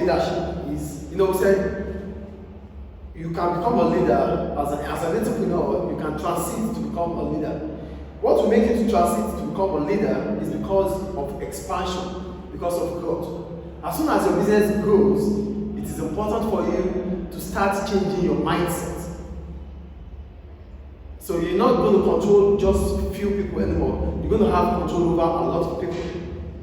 leadership is, we said you can become a leader as an entrepreneur. You can transit to become a leader. What will make you to transit to become a leader is because of expansion, because of growth. As soon as your business grows, it is important for you to start changing your mindset. So you're not going to control just few people anymore. You're going to have control over a lot of people.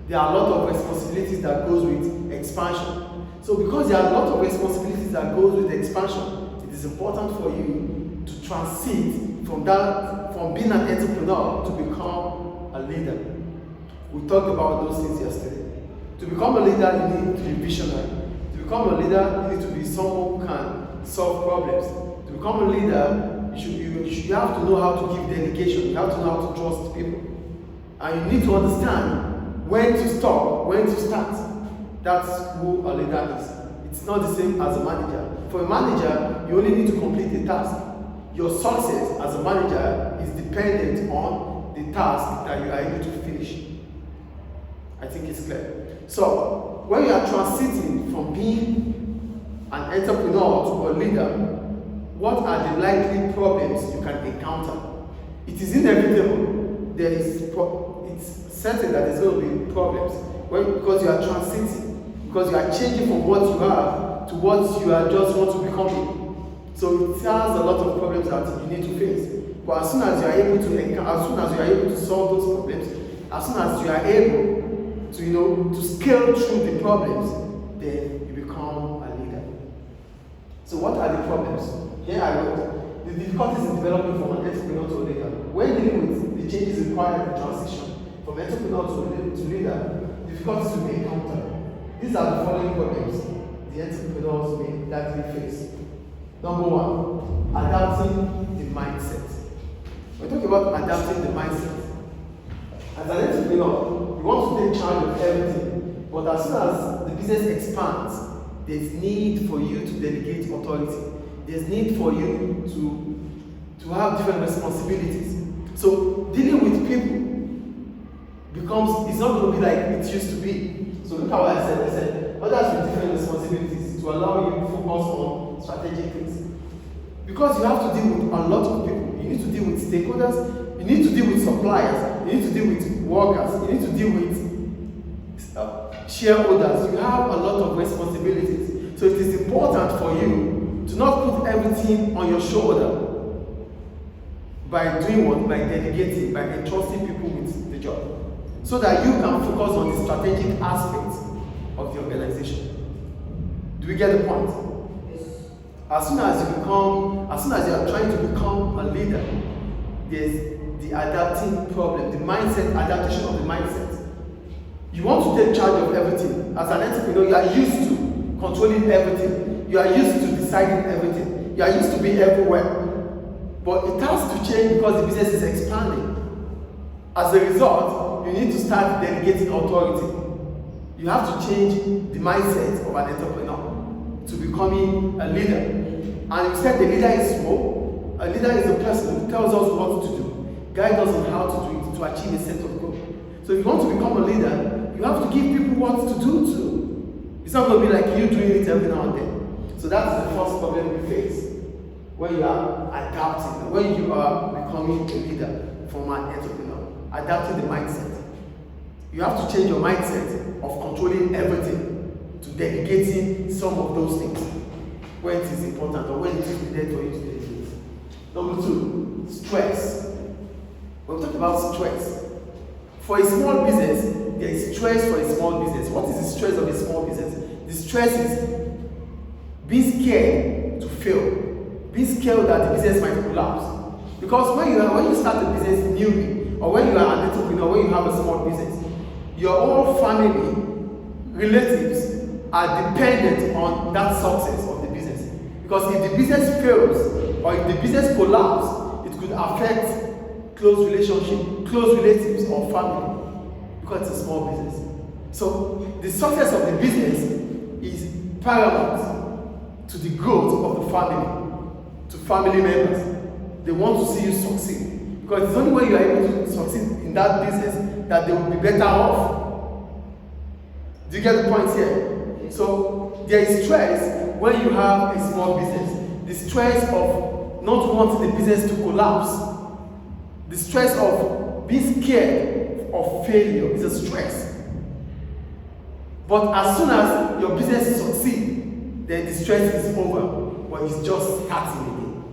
There are a lot of responsibilities that goes with expansion. So because there are a lot of responsibilities that goes with expansion, it is important for you to transit from being an entrepreneur to become a leader. We talked about those things yesterday. To become a leader, you need to be visionary. To become a leader, you need to be someone who can solve problems. To become a leader, you have to know how to give delegation. You have to know how to trust people. And you need to understand when to stop, when to start. That's who a leader is. It's not the same as a manager. For a manager, you only need to complete a task. Your success as a manager is dependent on the task that you are able to finish. I think it's clear. So, when you are transiting from being an entrepreneur to a leader, what are the likely problems you can encounter? It is inevitable. It's certain that there's going to be problems because you are transiting, because you are changing from what you are to what you are just want to become. So it has a lot of problems that you need to face. But as soon as you are able to solve those problems, as soon as you are able to scale through the problems, then you become a leader. So what are the problems? Here I wrote, the difficulties in developing from an entrepreneur to a leader. When dealing with the changes required in transition from entrepreneur to leader, difficulties we may encounter. These are the following problems the entrepreneurs may likely face. Number one, adapting the mindset. We're talking about adapting the mindset. As an entrepreneur, you want to take charge of everything, but as soon as the business expands, there's need for you to delegate authority. There's need for you to have different responsibilities. So dealing with people it's not going to be like it used to be. So look how I said others with different responsibilities to allow you to focus on strategic things. Because you have to deal with a lot of people. You need to deal with stakeholders, you need to deal with suppliers, you need to deal with workers, you need to deal with shareholders. You have a lot of responsibilities. So it is important for you to not put everything on your shoulder by doing what? By delegating, by entrusting people with the job. So that you can focus on the strategic aspects of the organization. Do we get the point? Yes. As soon as you are trying to become a leader, there's the adapting problem, the mindset, adaptation of the mindset. You want to take charge of everything. As an entrepreneur, you are used to controlling everything. You are used to deciding everything. You are used to being everywhere. But it has to change because the business is expanding. As a result, you need to start delegating authority. You have to change the mindset of an entrepreneur to becoming a leader. And instead, the leader is who? A leader is a person who tells us what to do, guides us on how to do it, to achieve a set of goals. So if you want to become a leader, you have to give people what to do too. It's not going to be like you doing it every now and then. So that is the first problem we face when you are adapting, when you are becoming a leader from an entrepreneur, adapting the mindset. You have to change your mindset of controlling everything to delegating some of those things when it is important or when it is needed for you to delegate. Number two, stress. We'll talk about stress. For a small business, there is stress for a small business. What is the stress of a small business? The stress is being scared to fail. Being scared that the business might collapse. Because when you start a business newly, or when you are an entrepreneur, when you have a small business, your whole family, relatives are dependent on that success of the business. Because if the business fails, or if the business collapses, it could affect close relationship, close relatives or family, because it's a small business. So the success of the business is paramount to the growth of the family, to family members. They want to see you succeed. Because it's only when you are able to succeed in that business that they will be better off. Do you get the point here? So there is stress when you have a small business. The stress of not wanting the business to collapse. The stress of being scared of failure is a stress. But as soon as your business succeeds, then the stress is over, but it's just starting again.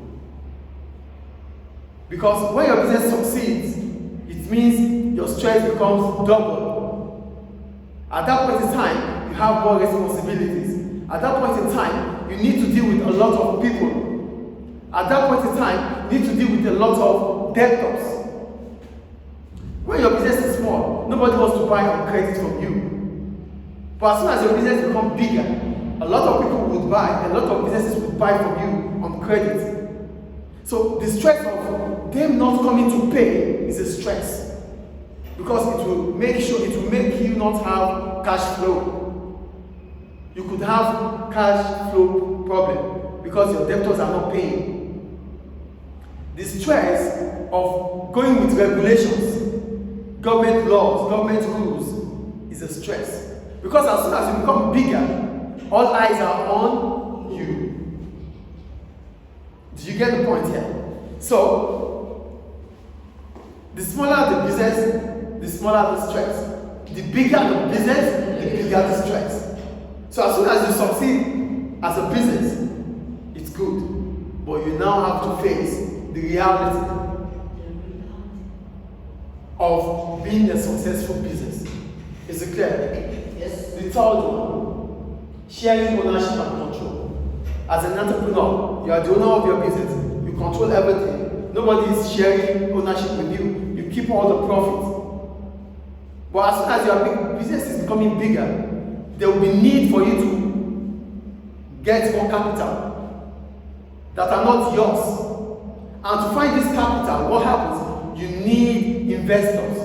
Because when your business succeeds, it means your stress becomes double. At that point in time, you have more responsibilities. At that point in time, you need to deal with a lot of people. At that point in time, you need to deal with a lot of debtors. When your business is small, nobody wants to buy on credit from you. But as soon as your business becomes bigger, a lot of people would buy, a lot of businesses would buy from you on credit. So the stress of them not coming to pay is a stress. Because it will make you not have cash flow. You could have cash flow problem because your debtors are not paying. The stress of going with regulations, government laws, government rules is a stress. Because as soon as you become bigger, all eyes are on you. Do you get the point here? So, the smaller the business, the smaller the stress. The bigger the business, the bigger the stress. So as soon as you succeed as a business, it's good. But you now have to face the reality of being a successful business. Is it clear? Yes. The third one, sharing ownership and control. As an entrepreneur, you are the owner of your business. You control everything. Nobody is sharing ownership with you. You keep all the profits. But as soon as your business is becoming bigger, there will be need for you to get more capital that are not yours. And to find this capital, what happens? You need investors.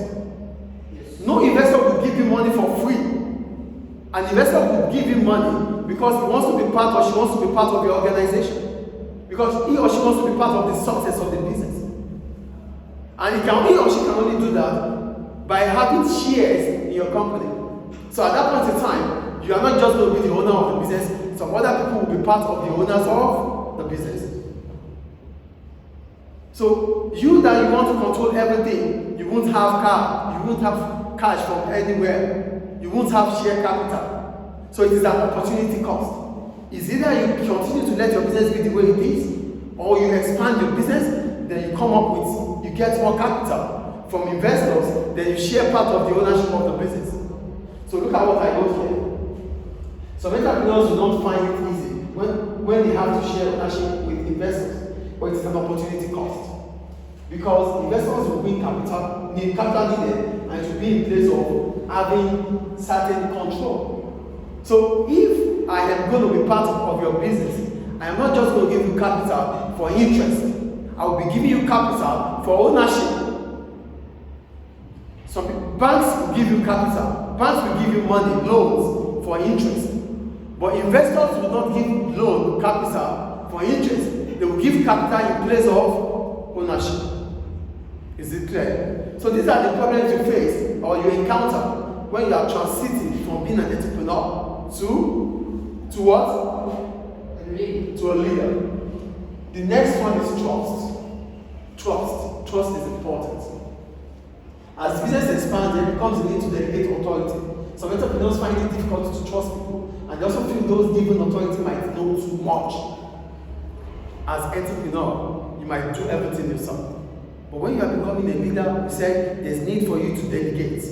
Yes. No investor will give you money for free. An investor will give you money because he wants to be part or she wants to be part of your organization. Because he or she wants to be part of the success of the business. And he or she can only do that by having shares in your company. So at that point in time, you are not just going to be the owner of the business, some other people will be part of the owners of the business. So you that you want to control everything, you won't have cash from anywhere. You won't have share capital. So it is an opportunity cost. It's either you continue to let your business be the way it is, or you expand your business, then you come up with, you get more capital from investors, then you share part of the ownership of the business. So look at what I wrote here. Some entrepreneurs do not find it easy when they have to share ownership with investors, but it's an opportunity cost. Because investors will bring capital needed, and it will be in place of having certain control. So if I am going to be part of your business, I am not just going to give you capital for interest. I will be giving you capital for ownership. Some banks will give you capital. Banks will give you money, loans for interest. But investors will not give loan capital for interest. They will give capital in place of ownership. Is it clear? So these are the problems you face or you encounter when you are transiting from being an entrepreneur to what? To a leader. The next one is trust. Trust is important. As business expands, there becomes a need to delegate authority. Some entrepreneurs find it difficult to trust people, and they also feel those given authority might know too much. As entrepreneur, you might do everything yourself. But when you are becoming a leader, we said there's need for you to delegate.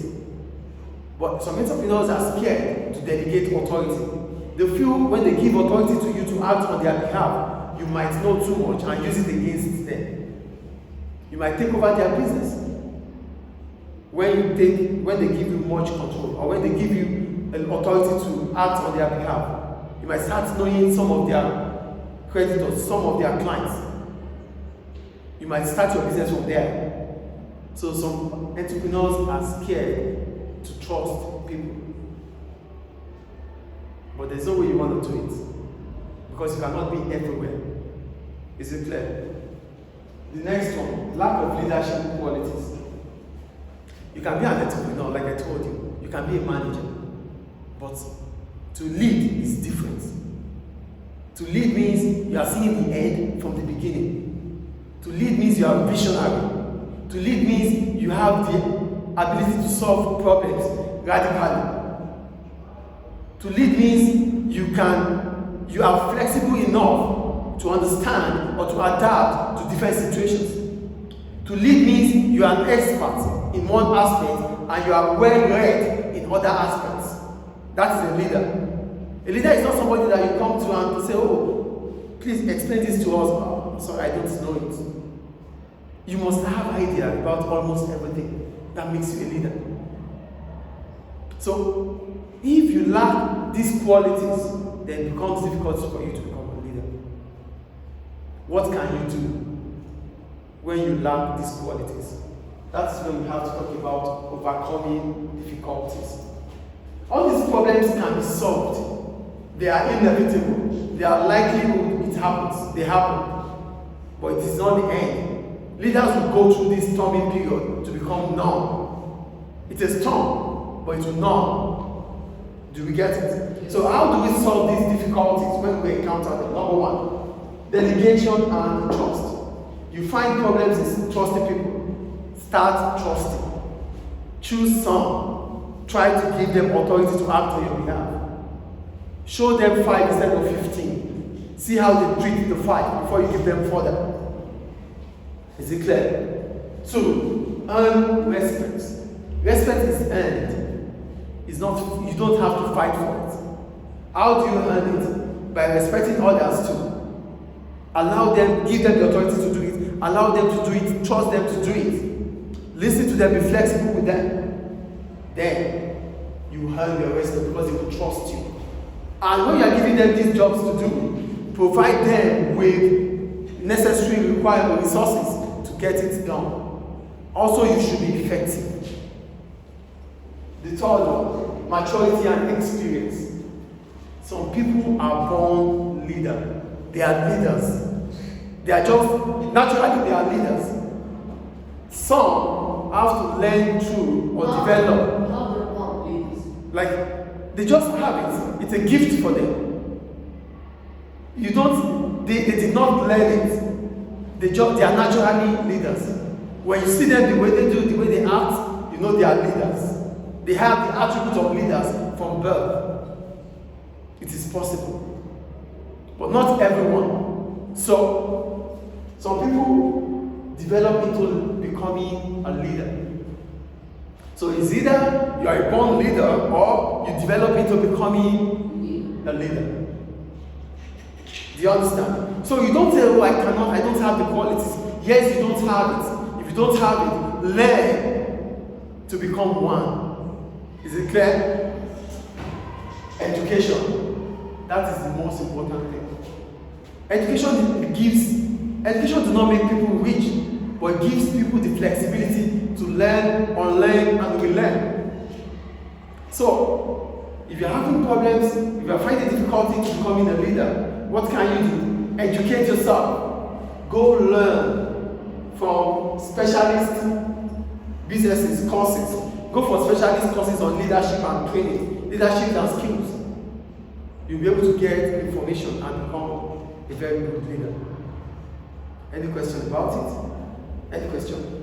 But some entrepreneurs are scared to delegate authority. They feel when they give authority to you to act on their behalf, you might know too much and use it against them. You might take over their business. When they give you much control, or when they give you an authority to act on their behalf, you might start knowing some of their creditors, some of their clients. You might start your business from there. So some entrepreneurs are scared to trust people. But there's no way you want to do it, because you cannot be everywhere. Is it clear? The next one, lack of leadership qualities. You can be an entrepreneur, like I told you. You can be a manager. But To lead is different. To lead means you are seeing the end from the beginning. To lead means you are visionary. To lead means you have the ability to solve problems radically. To lead means you are flexible enough to understand or to adapt to different situations. To lead means you are an expert in one aspect and you are well read in other aspects. That is a leader. A leader is not somebody that you come to and say, oh, please explain this to us. Oh, sorry, I don't know it. You must have idea about almost everything that makes you a leader. So, if you lack these qualities, then it becomes difficult for you to become a leader. What can you do when you lack these qualities? That's when we have to talk about overcoming difficulties. All these problems can be solved. They are inevitable. They are likelihood it happens. They happen. But it is not the end. Leaders will go through this storming period to become numb. It is storm, but it will numb. Do we get it? So how do we solve these difficulties when we encounter them? Number one, delegation and trust. You find problems in trusting people. Start trusting. Choose some. Try to give them authority to act on your behalf. Show them 5 instead of 15. See how they treat the 5 before you give them further. Is it clear? 2, earn respect. Respect is earned. It's not, you don't have to fight for it. How do you earn it? By respecting others too. Allow them, give them the authority to do it. Allow them to do it, trust them to do it. Listen to them, be flexible with them. Then you earn your respect because they will trust you. And when you are giving them these jobs to do, provide them with necessary required resources to get it done. Also, you should be effective. The third one, maturity and experience. Some people are born leaders. They are leaders. They are just, naturally they are leaders. Some have to learn through or develop. Like, they just have it. It's a gift for them. You don't, they did not learn it. They are naturally leaders. When you see them, the way they do, the way they act, you know they are leaders. They have the attributes of leaders from birth. It is possible. But not everyone. So, some people develop into becoming a leader. So it's either you are a born leader or you develop into becoming a leader. Do you understand? So you don't say, oh, I don't have the qualities. Yes, you don't have it. If you don't have it, learn to become one. Is it clear? Education. That is the most important thing. Education does not make people rich, but it gives people the flexibility to learn, unlearn, and relearn. So, if you're having problems, if you're finding difficulty to becoming a leader, what can you do? Educate yourself. Go learn from specialist businesses, courses. Go for specialist courses on leadership and training, leadership and skills. You'll be able to get information and become a very good leader. Any question about it? Any question?